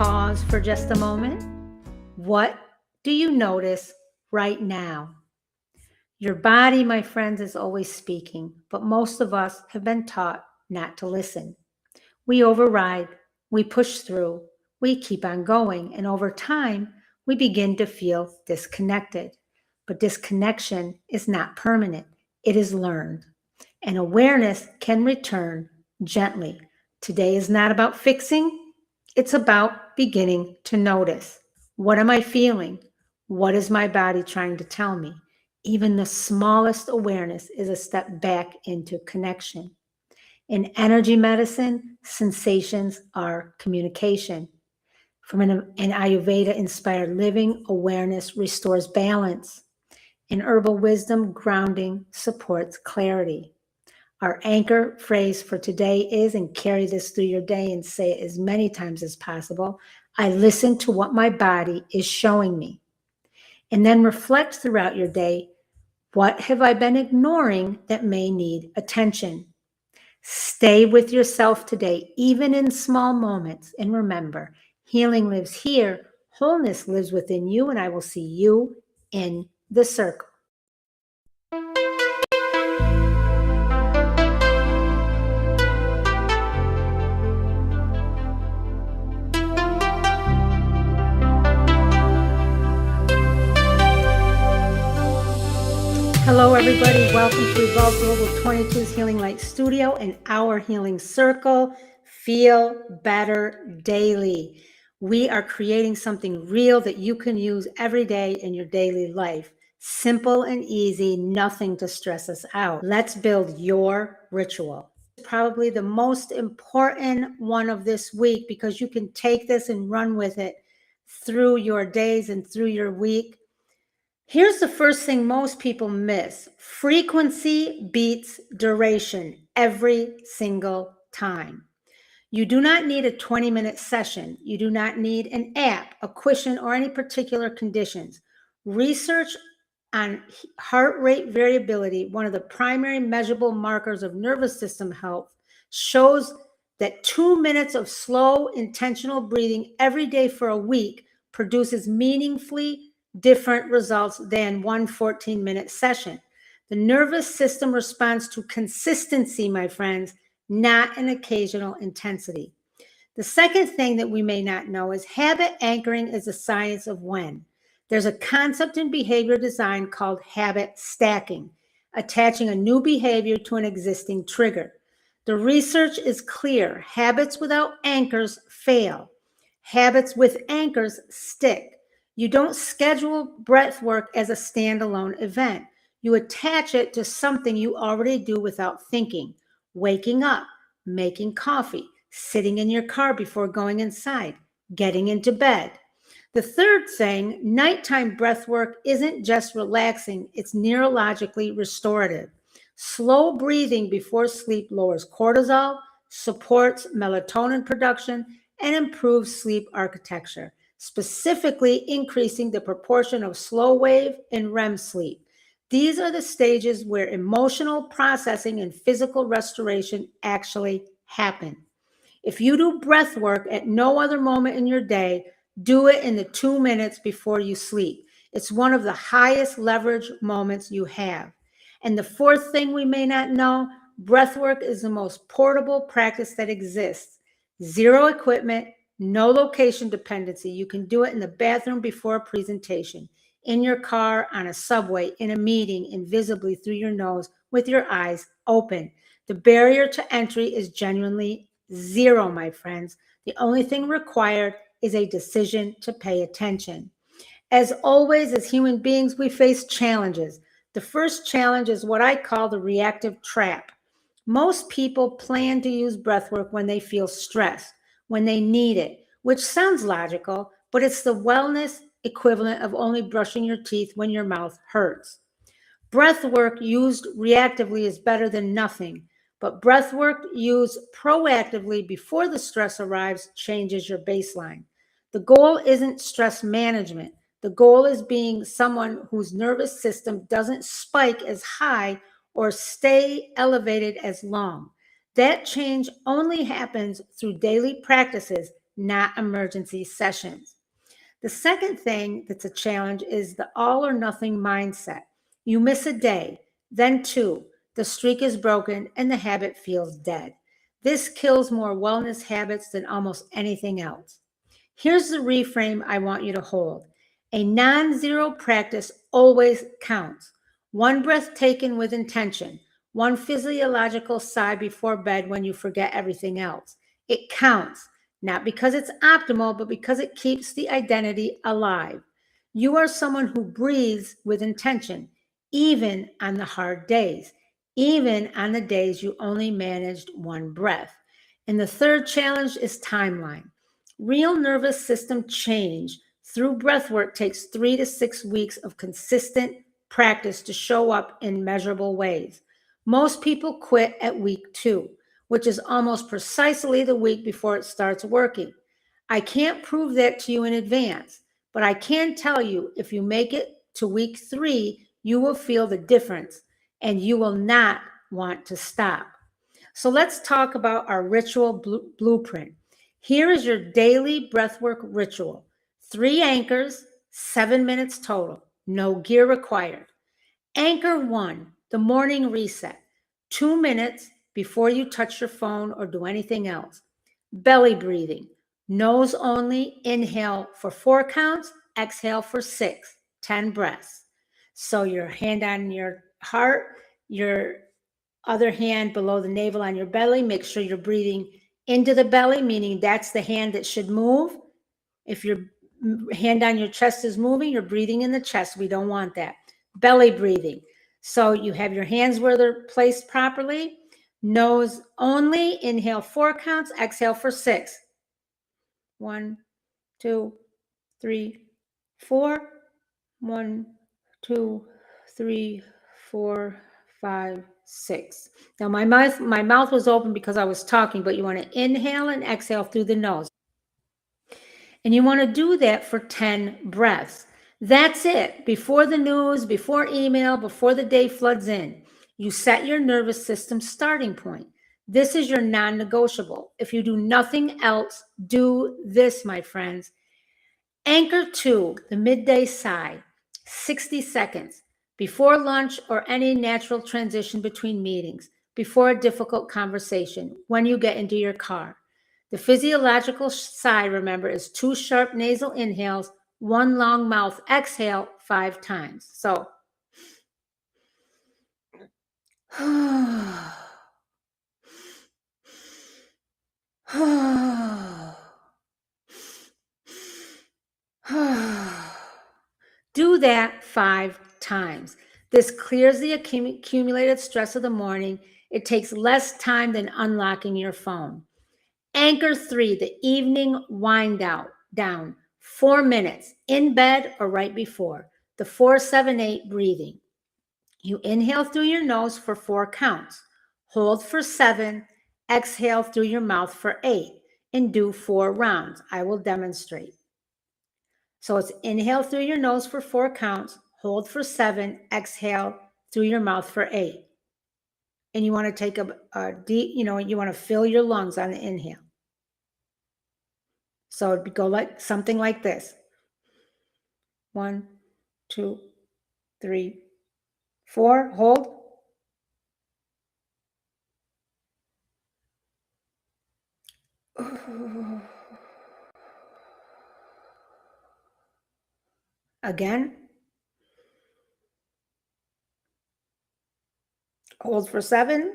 pause for just a moment? What do you notice right now? Your body, my friends, is always speaking, but most of us have been taught not to listen. We override, we push through, we keep on going, and over time, we begin to feel disconnected. But disconnection is not permanent, it is learned. And awareness can return gently. Today is not about fixing, it's about beginning to notice. What am I feeling? What is my body trying to tell me? Even the smallest awareness is a step back into connection. In energy medicine, sensations are communication. From an Ayurveda-inspired living, awareness restores balance. In herbal wisdom, grounding supports clarity. Our anchor phrase for today is, and carry this through your day and say it as many times as possible, I listen to what my body is showing me. And then reflect throughout your day, what have I been ignoring that may need attention? Stay with yourself today, even in small moments. And remember, healing lives here, wholeness lives within you, and I will see you in the circle. Hello, everybody. Welcome to Evolve Global 22's Healing Light Studio and our healing circle. Feel better daily. We are creating something real that you can use every day in your daily life. Simple and easy, nothing to stress us out. Let's build your ritual. Probably the most important one of this week, because you can take this and run with it through your days and through your week. Here's the first thing most people miss. Frequency beats duration every single time. You do not need a 20-minute session. You do not need an app, a cushion, or any particular conditions. Research on heart rate variability, one of the primary measurable markers of nervous system health, shows that 2 minutes of slow, intentional breathing every day for a week produces meaningfully different results than one 14-minute session. The nervous system responds to consistency, my friends, not an occasional intensity. The second thing that we may not know is habit anchoring is a science of when. There's a concept in behavior design called habit stacking, attaching a new behavior to an existing trigger. The research is clear. Habits without anchors fail. Habits with anchors stick. You don't schedule breath work as a standalone event. You attach it to something you already do without thinking. Waking up, making coffee, sitting in your car before going inside, getting into bed. The third thing, nighttime breath work isn't just relaxing, it's neurologically restorative. Slow breathing before sleep lowers cortisol, supports melatonin production, and improves sleep architecture, specifically increasing the proportion of slow wave and REM sleep. These are the stages where emotional processing and physical restoration actually happen. If you do breath work at no other moment in your day, do it in the 2 minutes before you sleep. It's one of the highest leverage moments you have. And the fourth thing we may not know, breath work is the most portable practice that exists. Zero equipment, no location dependency. You can do it in the bathroom before a presentation, in your car, on a subway, in a meeting, invisibly through your nose with your eyes open. The barrier to entry is genuinely zero, my friends. The only thing required is a decision to pay attention. As always, as human beings, we face challenges. The first challenge is what I call the reactive trap. Most people plan to use breath work when they feel stressed, when they need it, which sounds logical, but it's the wellness equivalent of only brushing your teeth when your mouth hurts. Breath work used reactively is better than nothing, but breath work used proactively before the stress arrives changes your baseline. The goal isn't stress management. The goal is being someone whose nervous system doesn't spike as high or stay elevated as long. That change only happens through daily practices, not emergency sessions. The second thing that's a challenge is the all or nothing mindset. You miss a day, then two, the streak is broken and the habit feels dead. This kills more wellness habits than almost anything else. Here's the reframe I want you to hold. A non-zero practice always counts. One breath taken with intention, one physiological sigh before bed when you forget everything else. It counts, not because it's optimal, but because it keeps the identity alive. You are someone who breathes with intention, even on the hard days, even on the days you only managed one breath. And the third challenge is timeline. Real nervous system change through breathwork takes 3 to 6 weeks of consistent practice to show up in measurable ways. Most people quit at week 2, which is almost precisely the week before it starts working. I can't prove that to you in advance, but I can tell you if you make it to week 3, you will feel the difference and you will not want to stop. So let's talk about our ritual blueprint. Here is your daily breathwork ritual. 3 anchors, 7 minutes total. No gear required. Anchor 1, the morning reset. 2 minutes before you touch your phone or do anything else. Belly breathing. Nose only. Inhale for 4 counts. Exhale for 6. 10 breaths. So your hand on your heart, your other hand below the navel on your belly. Make sure you're breathing into the belly, meaning that's the hand that should move. If your hand on your chest is moving, you're breathing in the chest. We don't want that. Belly breathing. So you have your hands where they're placed properly. Nose only. Inhale 4 counts. Exhale for 6. 1, 2, 3, 4. 1, 2, 3, 4, 5, 6. Now my mouth was open because I was talking, but you want to inhale and exhale through the nose. And you want to do that for 10 breaths. That's it. Before the news, before email, before the day floods in, you set your nervous system starting point. This is your non-negotiable. If you do nothing else, do this, my friends. Anchor 2, the midday sigh, 60 seconds, before lunch or any natural transition between meetings, before a difficult conversation, when you get into your car. The physiological sigh, remember, is 2 sharp nasal inhales, 1 long mouth exhale 5 times. So, do that 5 times. This clears the accumulated stress of the morning. It takes less time than unlocking your phone. Anchor 3, the evening wind down. 4 minutes in bed or right before. The 4-7-8 breathing. You inhale through your nose for 4 counts. Hold for 7. Exhale through your mouth for 8. And do 4 rounds. I will demonstrate. So it's inhale through your nose for 4 counts, hold for 7, exhale through your mouth for 8. And you want to take a deep, you want to fill your lungs on the inhale. So it'd go like something like this. 1, 2, 3, 4, hold. Again. Hold for 7.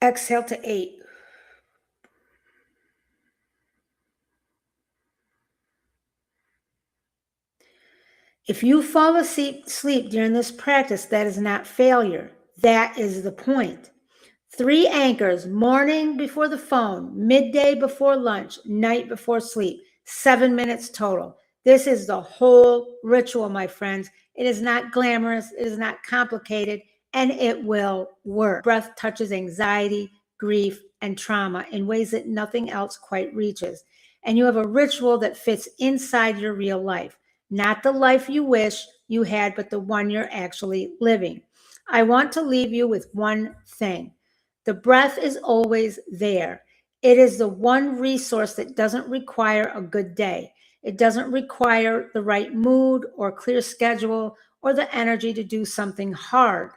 Exhale to 8. If you fall asleep during this practice, that is not failure. That is the point. 3 anchors, morning before the phone, midday before lunch, night before sleep, 7 minutes total. This is the whole ritual, my friends. It is not glamorous, it is not complicated, and it will work. Breath touches anxiety, grief, and trauma in ways that nothing else quite reaches. And you have a ritual that fits inside your real life, not the life you wish you had, but the one you're actually living. I want to leave you with one thing. The breath is always there. It is the one resource that doesn't require a good day. It doesn't require the right mood or clear schedule or the energy to do something hard.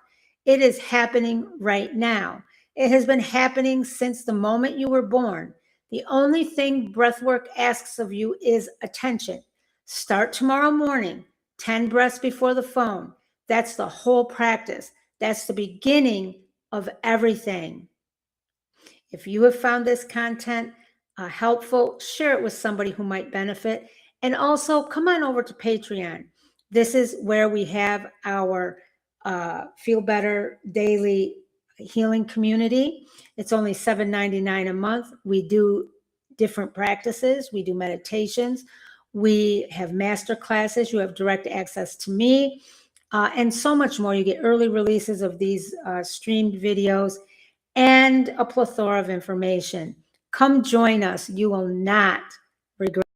It is happening right now. It has been happening since the moment you were born. The only thing breathwork asks of you is attention. Start tomorrow morning, 10 breaths before the phone. That's the whole practice. That's the beginning of everything. If you have found this content helpful, share it with somebody who might benefit. And also come on over to Patreon. This is where we have our Feel Better Daily Healing community. It's only $7.99 a month. We do different practices. We do meditations. We have master classes. You have direct access to me. And so much more. You get early releases of these streamed videos and a plethora of information. Come join us. You will not regret.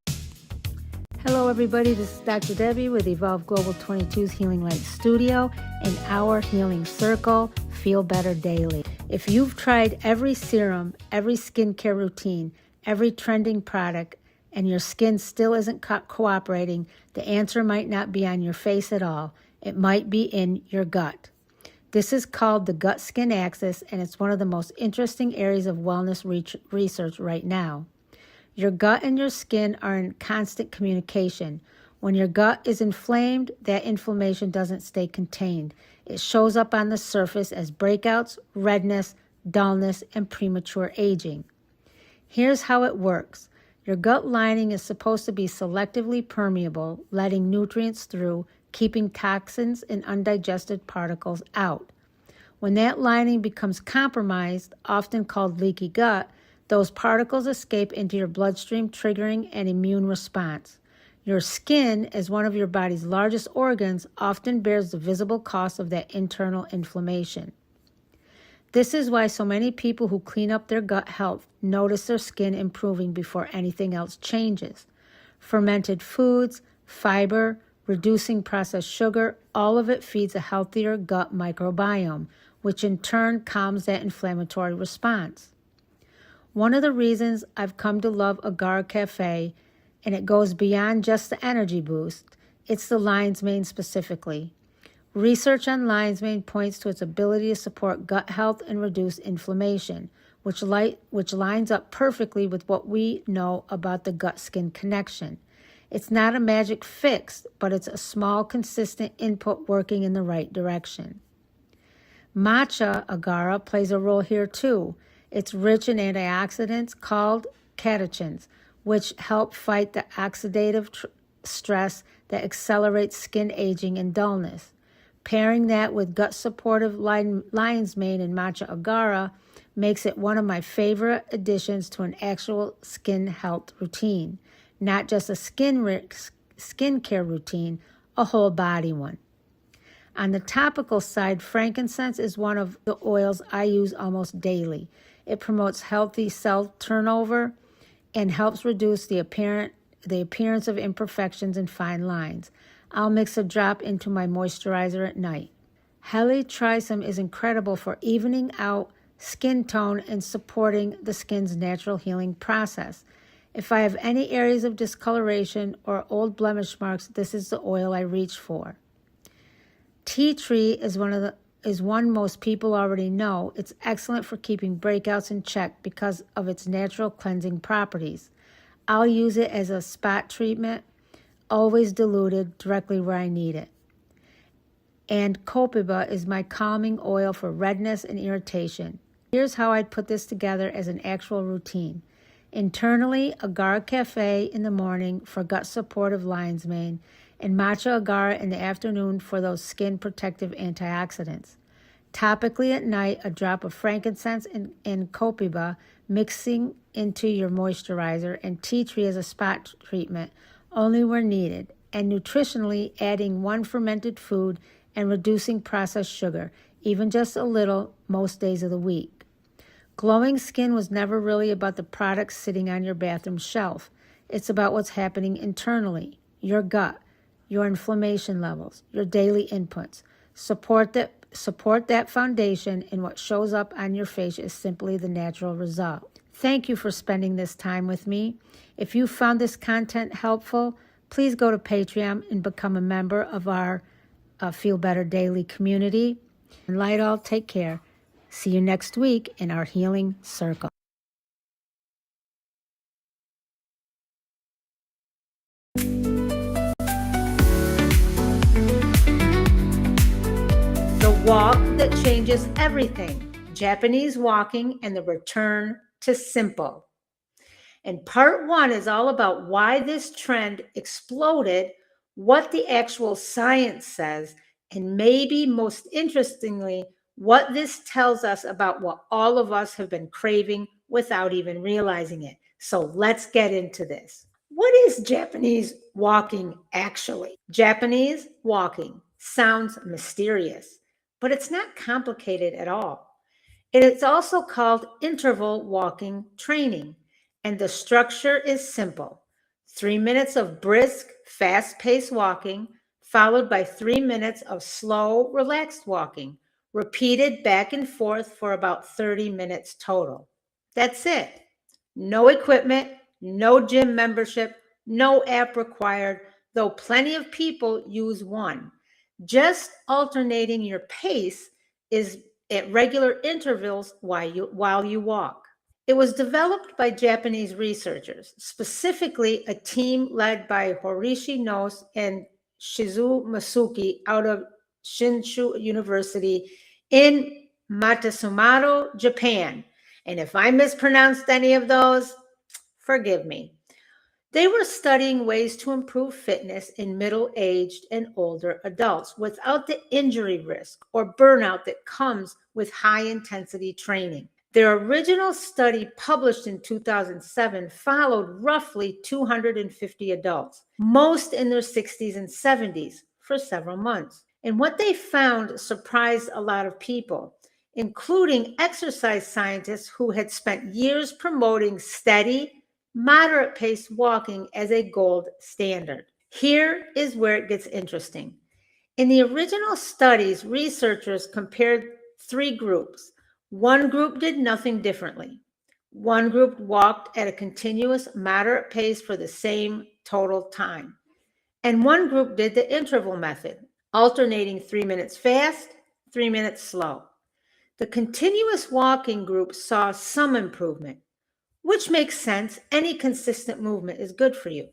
Hello, everybody. This is Dr. Debbie with Evolve Global 22's Healing Light Studio and our Healing Circle, Feel Better Daily. If you've tried every serum, every skincare routine, every trending product, and your skin still isn't cooperating, the answer might not be on your face at all. It might be in your gut. This is called the gut-skin axis, and it's one of the most interesting areas of wellness research right now. Your gut and your skin are in constant communication. When your gut is inflamed, that inflammation doesn't stay contained. It shows up on the surface as breakouts, redness, dullness, and premature aging. Here's how it works. Your gut lining is supposed to be selectively permeable, letting nutrients through, keeping toxins and undigested particles out. When that lining becomes compromised, often called leaky gut, those particles escape into your bloodstream, triggering an immune response. Your skin, as one of your body's largest organs, often bears the visible cost of that internal inflammation. This is why so many people who clean up their gut health notice their skin improving before anything else changes. Fermented foods, fiber, reducing processed sugar, all of it feeds a healthier gut microbiome, which in turn calms that inflammatory response. One of the reasons I've come to love Agara Cafe, and it goes beyond just the energy boost, it's the lion's mane specifically. Research on lion's mane points to its ability to support gut health and reduce inflammation, which lines up perfectly with what we know about the gut-skin connection. It's not a magic fix, but it's a small, consistent input working in the right direction. Matcha agara plays a role here too. It's rich in antioxidants called catechins, which help fight the oxidative stress that accelerates skin aging and dullness. Pairing that with gut-supportive lion's mane and matcha agara makes it one of my favorite additions to an actual skin health routine. Not just a skincare routine, a whole body one. On the topical side, frankincense is one of the oils I use almost daily. It promotes healthy cell turnover and helps reduce the appearance of imperfections and fine lines. I'll mix a drop into my moisturizer at night. Helichrysum is incredible for evening out skin tone and supporting the skin's natural healing process. If I have any areas of discoloration or old blemish marks, this is the oil I reach for. Tea tree is one most people already know. It's excellent for keeping breakouts in check because of its natural cleansing properties. I'll use it as a spot treatment, always diluted directly where I need it. And copaiba is my calming oil for redness and irritation. Here's how I'd put this together as an actual routine. Internally, Agara Cafe in the morning for gut-supportive lion's mane, and matcha agara in the afternoon for those skin-protective antioxidants. Topically at night, a drop of frankincense and copaiba mixing into your moisturizer, and tea tree as a spot treatment only where needed, and nutritionally adding one fermented food and reducing processed sugar, even just a little, most days of the week. Glowing skin was never really about the products sitting on your bathroom shelf. It's about what's happening internally, your gut, your inflammation levels, your daily inputs. Support support that foundation, and what shows up on your face is simply the natural result. Thank you for spending this time with me. If you found this content helpful, please go to Patreon and become a member of our Feel Better Daily community. And light all, take care. See you next week in our healing circle. The walk that changes everything. Japanese walking and the return to simple. And part 1 is all about why this trend exploded, what the actual science says, and maybe most interestingly, what this tells us about what all of us have been craving without even realizing it. So let's get into this. What is Japanese walking actually? Japanese walking sounds mysterious, but it's not complicated at all. It is also called interval walking training, and the structure is simple. 3 minutes of brisk, fast-paced walking, followed by 3 minutes of slow, relaxed walking, repeated back and forth for about 30 minutes total. That's it. No equipment, no gym membership, no app required, though plenty of people use one. Just alternating your pace is at regular intervals while you walk. It was developed by Japanese researchers, specifically a team led by Horishi Nose and Shizu Masuki out of Shinshu University in Matsumoto, Japan. And if I mispronounced any of those, forgive me. They were studying ways to improve fitness in middle-aged and older adults without the injury risk or burnout that comes with high-intensity training. Their original study, published in 2007, followed roughly 250 adults, most in their 60s and 70s, for several months. And what they found surprised a lot of people, including exercise scientists who had spent years promoting steady, moderate paced walking as a gold standard. Here is where it gets interesting. In the original studies, researchers compared 3 groups. One group did nothing differently. One group walked at a continuous, moderate pace for the same total time. And one group did the interval method, alternating 3 minutes fast, 3 minutes slow. The continuous walking group saw some improvement, which makes sense. Any consistent movement is good for you.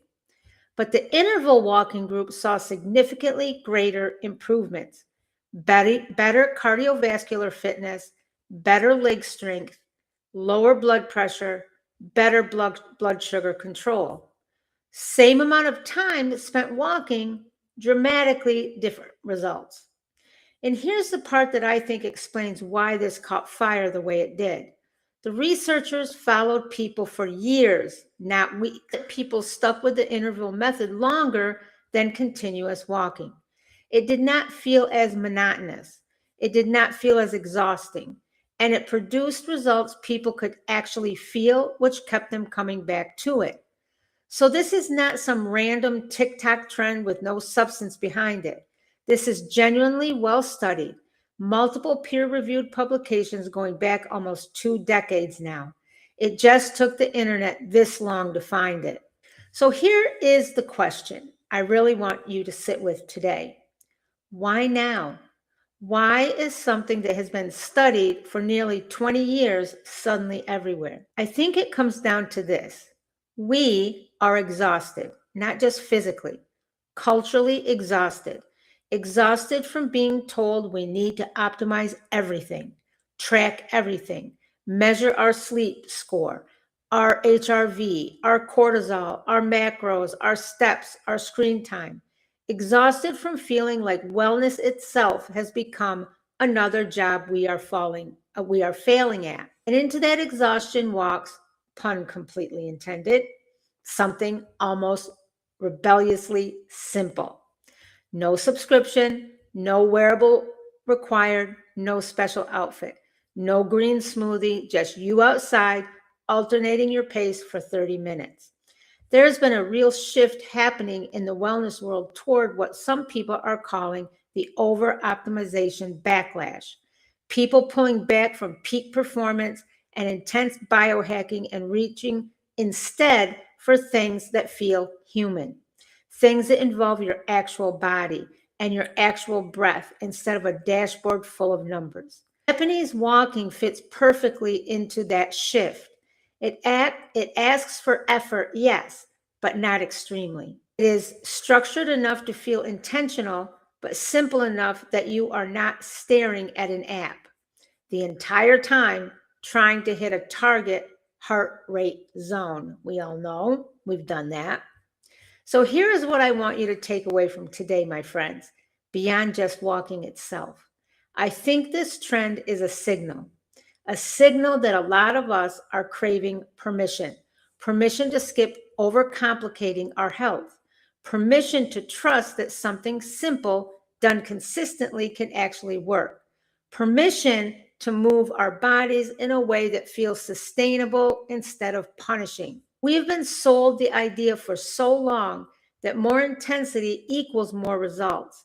But the interval walking group saw significantly greater improvements, better cardiovascular fitness, better leg strength, lower blood pressure, better blood sugar control. Same amount of time spent walking, dramatically different results. And here's the part that I think explains why this caught fire the way it did. The researchers followed people for years, not weeks. People stuck with the interval method longer than continuous walking. It did not feel as monotonous. It did not feel as exhausting. And it produced results people could actually feel, which kept them coming back to it. So this is not some random TikTok trend with no substance behind it. This is genuinely well studied. Multiple peer-reviewed publications going back almost 2 decades now. It just took the internet this long to find it. So here is the question I really want you to sit with today. Why now? Why is something that has been studied for nearly 20 years suddenly everywhere? I think it comes down to this. We are exhausted, not just physically, culturally exhausted. Exhausted from being told we need to optimize everything, track everything, measure our sleep score, our HRV, our cortisol, our macros, our steps, our screen time. Exhausted from feeling like wellness itself has become another job we are failing at. And into that exhaustion walks, pun completely intended, something almost rebelliously simple. No subscription, no wearable required, no special outfit, no green smoothie, just you outside, alternating your pace for 30 minutes. There's been a real shift happening in the wellness world toward what some people are calling the over-optimization backlash. People pulling back from peak performance and intense biohacking and reaching instead for things that feel human, things that involve your actual body and your actual breath instead of a dashboard full of numbers. Japanese walking fits perfectly into that shift. It asks for effort, yes, but not extremely. It is structured enough to feel intentional, but simple enough that you are not staring at an app the entire time trying to hit a target heart rate zone. We all know we've done that. So here is what I want you to take away from today, my friends, beyond just walking itself. I think this trend is a signal that a lot of us are craving permission to skip overcomplicating our health, permission to trust that something simple done consistently can actually work, permission to move our bodies in a way that feels sustainable instead of punishing. We've been sold the idea for so long that more intensity equals more results,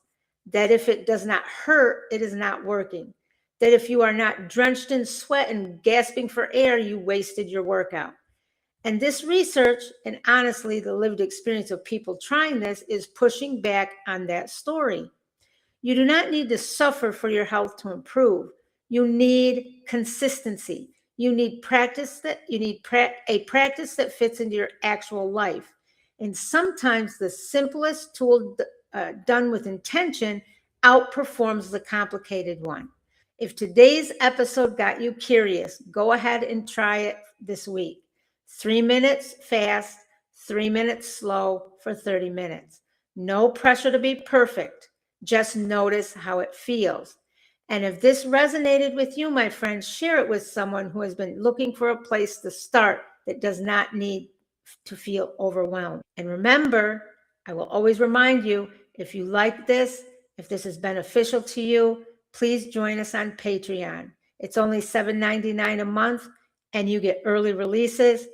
that if it does not hurt, it is not working, that if you are not drenched in sweat and gasping for air, you wasted your workout. And this research, and honestly, the lived experience of people trying this, is pushing back on that story. You do not need to suffer for your health to improve. You need consistency. You need a practice that fits into your actual life. And sometimes the simplest tool done with intention outperforms the complicated one. If today's episode got you curious, go ahead and try it this week. 3 minutes fast, 3 minutes slow for 30 minutes. No pressure to be perfect. Just notice how it feels. And if this resonated with you, my friends, share it with someone who has been looking for a place to start that does not need to feel overwhelmed. And remember, I will always remind you, if you like this, if this is beneficial to you, please join us on Patreon. It's only $7.99 a month, and you get early releases,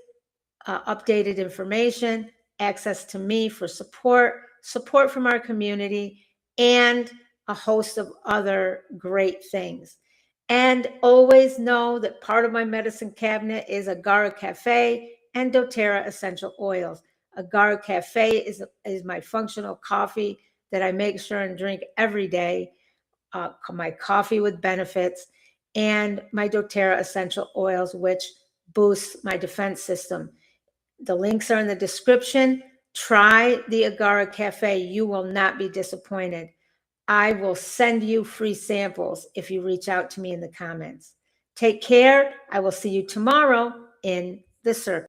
updated information, access to me for support from our community, and a host of other great things. And always know that part of my medicine cabinet is Agara Cafe and doTERRA essential oils. Agara Cafe is my functional coffee that I make sure and drink every day, my coffee with benefits, and my doTERRA essential oils, which boosts my defense system. The links are in the description. Try the Agara Cafe. You will not be disappointed. I will send you free samples if you reach out to me in the comments. Take care. I will see you tomorrow in the circle.